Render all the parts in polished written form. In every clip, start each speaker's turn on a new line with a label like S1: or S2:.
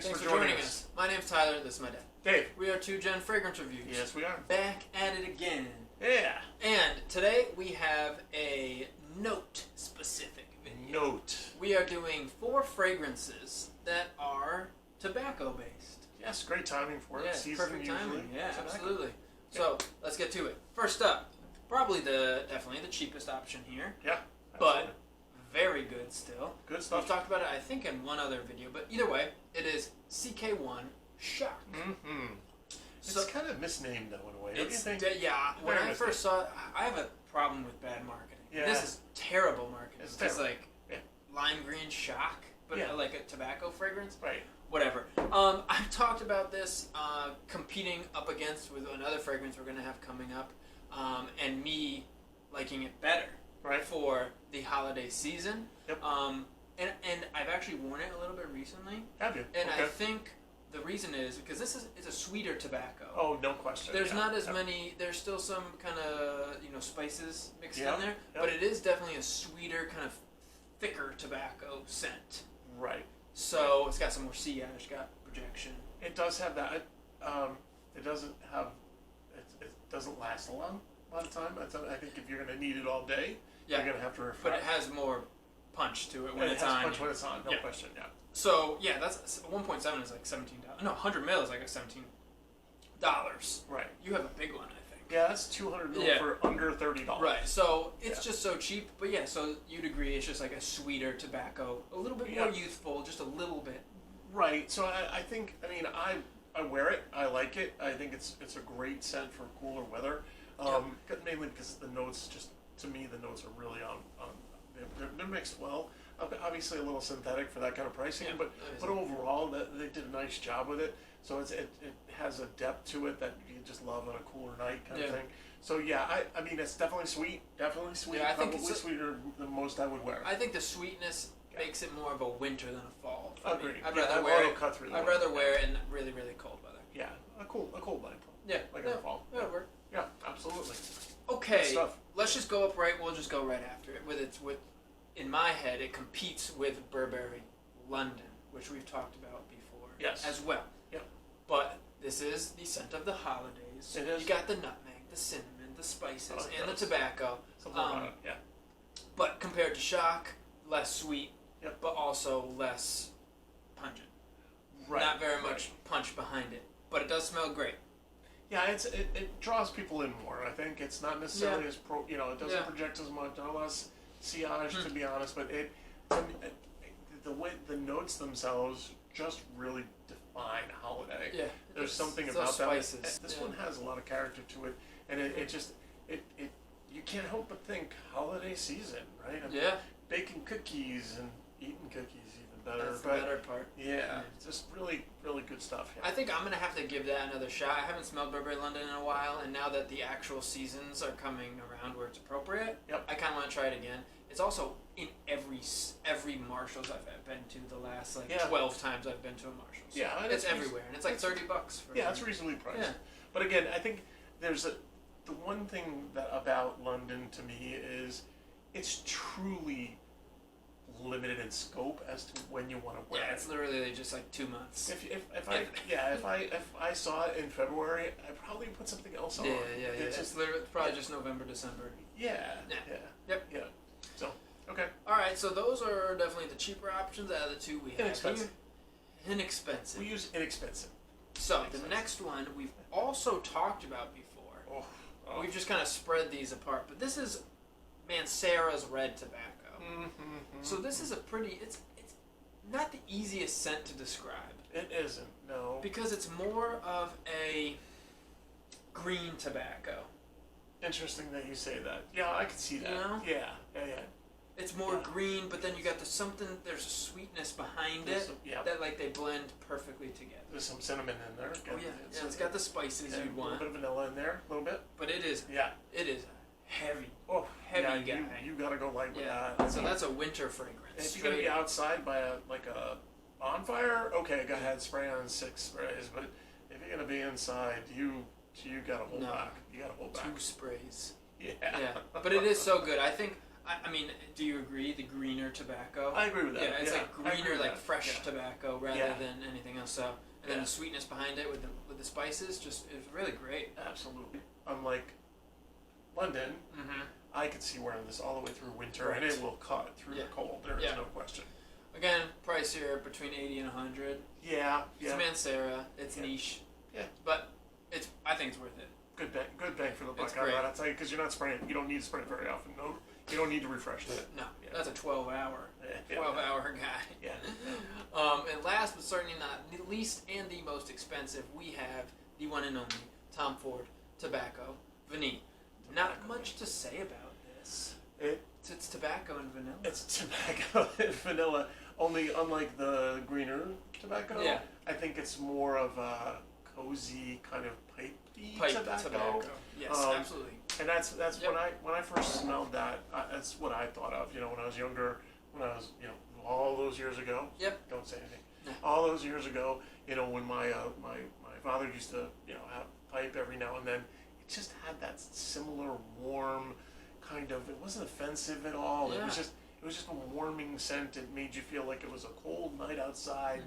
S1: Thanks for joining us.
S2: My name's Tyler. This is my dad.
S1: Dave.
S2: We are two Gen Fragrance Reviews.
S1: Yes, we are.
S2: Back at it again.
S1: Yeah.
S2: And today we have a note-specific video.
S1: Note.
S2: We are doing 4 fragrances that are tobacco-based.
S1: Yes, great timing for it.
S2: Yeah,
S1: Season
S2: perfect
S1: usually.
S2: timing. Yeah,
S1: Tobacco.
S2: absolutely. So let's get to it. First up, probably definitely the cheapest option here.
S1: Yeah.
S2: But very good still.
S1: Good stuff.
S2: We've talked about it, I think, in one other video, but either way, it is CK1 Shock.
S1: Mm-hmm.
S2: So,
S1: it's kind of misnamed though in a way, don't you think?
S2: Yeah. When I first saw it, I have a problem with bad marketing.
S1: Yeah.
S2: This is terrible marketing.
S1: It's
S2: It's
S1: terrible.
S2: like lime green Shock, but like a tobacco fragrance.
S1: Right.
S2: Whatever. I've talked about this competing up against with another fragrance we're going to have coming up, and me liking it better.
S1: Right.
S2: For the holiday season.
S1: Yep.
S2: And I've actually worn it a little bit recently.
S1: Have you?
S2: And
S1: okay.
S2: I think the reason is because it's a sweeter tobacco.
S1: Oh, no question.
S2: There's not as many. There's still some kind of spices mixed in there,
S1: Yep.
S2: but it is definitely a sweeter kind of thicker tobacco scent.
S1: Right.
S2: So it's got some more sillage, got projection.
S1: It does have that. It doesn't have. It doesn't last a lot of time. I think if you're going to need it all day, you're going to have to refresh.
S2: But it has more punch to it when it's on.
S1: It has punch when it's on. No question. Yeah.
S2: So yeah, that's 1.7 is like $17. No, 100 mil is like a $17.
S1: Right.
S2: You have a big one, I think.
S1: Yeah, that's 200 mil for under $30.
S2: Right. So it's just so cheap. But yeah, so you'd agree it's just like a sweeter tobacco, a little bit more youthful, just a little bit.
S1: Right. So I think I wear it. I like it. I think it's a great scent for cooler weather. Mainly because the notes to me the notes are really on they're mixed well. Obviously a little synthetic for that kind of pricing, but overall they did a nice job with it. So it has a depth to it that you just love on a cooler night kind of thing. So yeah, I mean it's definitely sweet. Yeah, I think probably sweeter than most I would wear.
S2: I think the sweetness makes it more of a winter than a fall.
S1: Agreed.
S2: I'd rather wear it.
S1: Cut through
S2: I'd rather wear it in really, really cold weather.
S1: Yeah, a cold night.
S2: Yeah,
S1: like in the fall.
S2: That'll work.
S1: Yeah, absolutely.
S2: Okay, let's just go up right. We'll just go right after it. In my head, it competes with Burberry London, which we've talked about before.
S1: Yes.
S2: As well.
S1: Yep.
S2: But this is the scent of the holidays.
S1: It is.
S2: You got the nutmeg, the cinnamon, the spices, and the tobacco.
S1: Yeah.
S2: But compared to Shock, less sweet, but also less pungent.
S1: Right.
S2: Not very much punch behind it, but it does smell great.
S1: Yeah, it draws people in more. I think it's not necessarily as it doesn't project as much, not less sillage to be honest, but the way the notes themselves just really define holiday.
S2: Yeah,
S1: there's something about that. This one has a lot of character to it, and it you can't help but think holiday season, right? I mean, baking cookies and eating cookies even better.
S2: That's the better part.
S1: Yeah, just really, really good stuff. Yeah.
S2: I think I'm gonna have to give that another shot. I haven't smelled Burberry London in a while, and now that the actual seasons are coming around where it's appropriate, I kind of want to try it again. It's also in every Marshalls I've been to the last 12 times I've been to a Marshalls.
S1: Yeah,
S2: it's everywhere, and it's like $30 for
S1: it's reasonably priced. Yeah. But again, I think the one thing about London to me is it's truly limited in scope as to when you want to wear it.
S2: Yeah, it's literally just like 2 months.
S1: If I saw it in February, I'd probably put something else on.
S2: Yeah. It's probably just November, December.
S1: Yeah.
S2: Yep.
S1: Yeah. So, okay.
S2: All right, so those are definitely the cheaper options out of the two we have. Inexpensive.
S1: We use inexpensive.
S2: So, the next one we've also talked about before. We've just kind of spread these apart, but this is Mancera's Red Tobacco. So this is it's not the easiest scent to describe.
S1: It isn't, no.
S2: Because it's more of a green tobacco. Interesting
S1: that you say that. Yeah, I can see that.
S2: You know?
S1: Yeah.
S2: It's more green, but then you got there's a sweetness behind it that they blend perfectly together.
S1: There's some cinnamon in there.
S2: It's got the spices you'd want.
S1: A little bit of vanilla in there, a little bit.
S2: But it is heavy. Heavy guy.
S1: You gotta go light with that.
S2: So that's a winter fragrance.
S1: If you're gonna be outside by a bonfire, okay, go ahead, spray on 6 sprays. But if you're gonna be inside, you gotta hold back. You gotta hold back.
S2: 2 sprays.
S1: Yeah.
S2: But it is so good. I think I mean, do you agree? The greener tobacco.
S1: I agree with that.
S2: Yeah, it's like
S1: I agree
S2: greener,
S1: with
S2: like
S1: that.
S2: fresh
S1: Yeah.
S2: tobacco rather
S1: Yeah.
S2: than anything else. So, and then the sweetness behind it with the spices, just is really great.
S1: Absolutely. Unlike London, I could see wearing this all the way through winter, and it will cut through the cold. There is no question.
S2: Again, price here between 80 and 100.
S1: Yeah.
S2: It's Mancera. It's niche.
S1: Yeah.
S2: But I think it's worth it.
S1: Good bang for the buck.
S2: It's great.
S1: I'll tell you, because you're not spraying. You don't need to spray it very often. No, you don't need to refresh it.
S2: No, that's a 12-hour. 12-hour guy.
S1: Yeah.
S2: And last but certainly not least, and the most expensive, we have the one and only Tom Ford Tobacco Vanille. Not much to say about this. It's tobacco and vanilla.
S1: It's tobacco and vanilla. Only unlike the greener tobacco, I think it's more of a cozy kind of pipey tobacco.
S2: Yes, absolutely.
S1: And that's when I first smelled that, that's what I thought of. When I was younger, all those years ago.
S2: Yep.
S1: Don't say anything. No. All those years ago, when my father used to have pipe every now and then, it just had that similar warm kind of. It wasn't offensive at all. Yeah. It was just a warming scent. It made you feel like it was a cold night outside.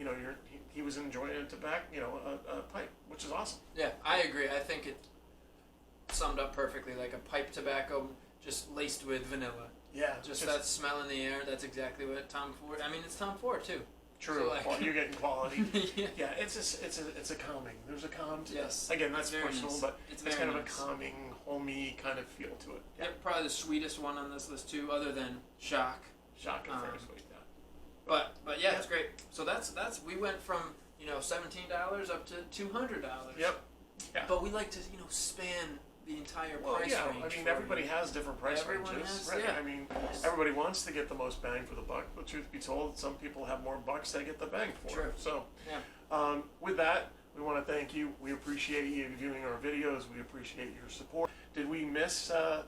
S1: And, he was enjoying a tobacco, a pipe, which is awesome.
S2: Yeah, I agree. I think it summed up perfectly, like a pipe tobacco just laced with vanilla.
S1: Yeah,
S2: just that smell in the air. That's exactly what Tom Ford. I mean, it's Tom Ford too.
S1: True. So you're getting quality. Yeah, it's a calming. There's a calm.
S2: Yes.
S1: Again, that's personal,
S2: nice.
S1: but it's kind of
S2: nice.
S1: A calming, homey kind of feel to it.
S2: Yeah. Yep, probably the sweetest one on this list too, other than Shock.
S1: Shock is very sweet. Yeah.
S2: But yeah, it's great. So that's we went from $17 up to $200.
S1: Yep. Yeah.
S2: But we like to span the entire price range.
S1: I mean, everybody has different price ranges, right? I mean, everybody wants to get the most bang for the buck, but truth be told, some people have more bucks they get the bang for.
S2: True.
S1: So, with that, we want to thank you. We appreciate you viewing our videos. We appreciate your support. Did we miss a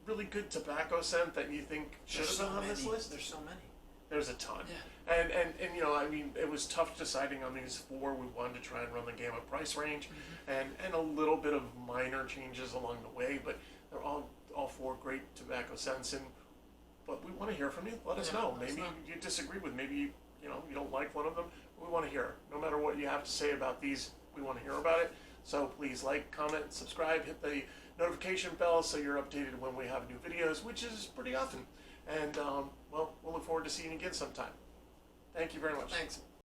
S1: really good tobacco scent that you think should have been on this list?
S2: There's so many.
S1: There's a ton.
S2: Yeah.
S1: And I mean, it was tough deciding on these four. We wanted to try and run the gamut price range, and a little bit of minor changes along the way, but they're all four great tobacco scents. But we want to hear from you. Let us know. Maybe you disagree with. Maybe you don't like one of them. We want to hear. No matter what you have to say about these, we want to hear about it. So please like, comment, subscribe, hit the notification bell so you're updated when we have new videos, which is pretty often. And, we'll look forward to seeing you again sometime. Thank you very much.
S2: Thanks.